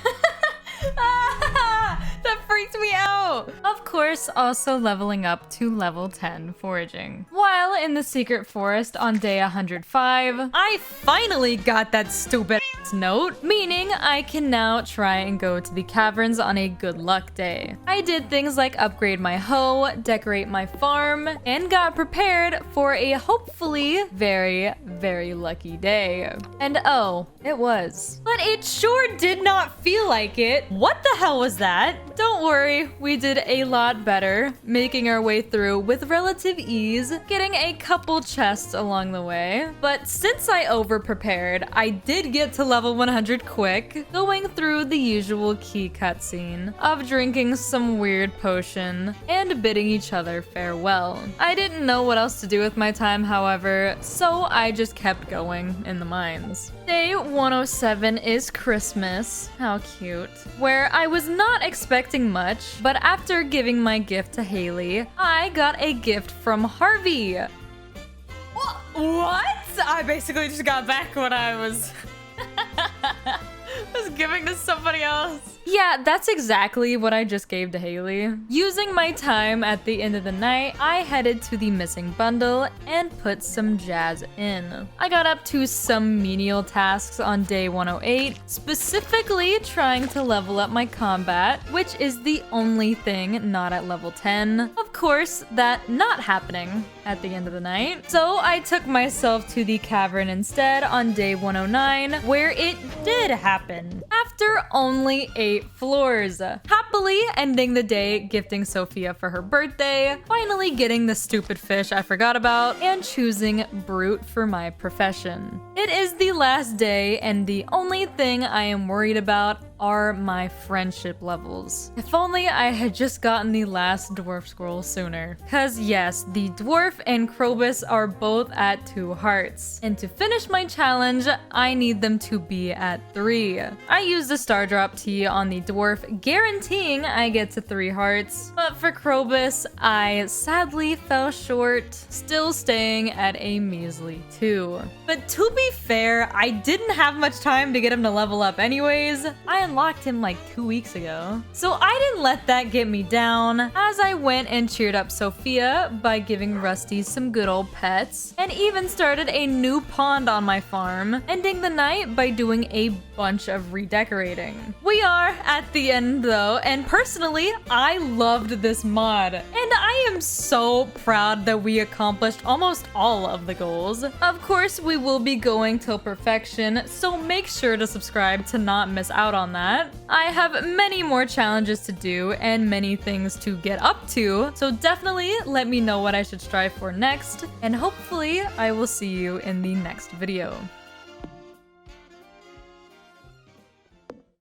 Ah! That freaked me out. Of course, also leveling up to level 10 foraging. While in the secret forest on day 105, I finally got that stupid note, meaning I can now try and go to the caverns on a good luck day. I did things like upgrade my hoe, decorate my farm, and got prepared for a hopefully very, very lucky day. And oh, it was. But it sure did not feel like it. What the hell was that? Don't worry, we did a lot better, making our way through with relative ease, getting a couple chests along the way. But since I over-prepared, I did get to level 100 quick, going through the usual key cutscene of drinking some weird potion and bidding each other farewell. I didn't know what else to do with my time, however, so I just kept going in the mines. Day 107 is Christmas, how cute, where I was not expecting much, but after giving my gift to Haley, I got a gift from Harvey. What? I basically just got back what I was giving to somebody else. Yeah, that's exactly what I just gave to Haley. Using my time at the end of the night, I headed to the missing bundle and put some jazz in. I got up to some menial tasks on day 108, specifically trying to level up my combat, which is the only thing not at level 10. Of course, that not happening at the end of the night. So I took myself to the cavern instead on day 109, where it did happen. After only 8 floors. Happily ending the day gifting Sophia for her birthday, finally getting the stupid fish I forgot about, and choosing Brute for my profession. It is the last day, and the only thing I am worried about are my friendship levels. If only I had just gotten the last dwarf scroll sooner. Cause yes, the dwarf and Krobus are both at 2 hearts. And to finish my challenge, I need them to be at 3. I used the star drop tea on the dwarf, guaranteeing I get to 3 hearts. But for Krobus, I sadly fell short, still staying at a measly 2. But to be fair, I didn't have much time to get him to level up anyways. I am unlocked him like 2 weeks ago. So I didn't let that get me down, as I went and cheered up Sophia by giving Rusty some good old pets, and even started a new pond on my farm, ending the night by doing a bunch of redecorating. We are at the end though, and personally, I loved this mod, and I am so proud that we accomplished almost all of the goals. Of course, we will be going till perfection, so make sure to subscribe to not miss out on that. I have many more challenges to do and many things to get up to, so definitely let me know what I should strive for next, and hopefully I will see you in the next video.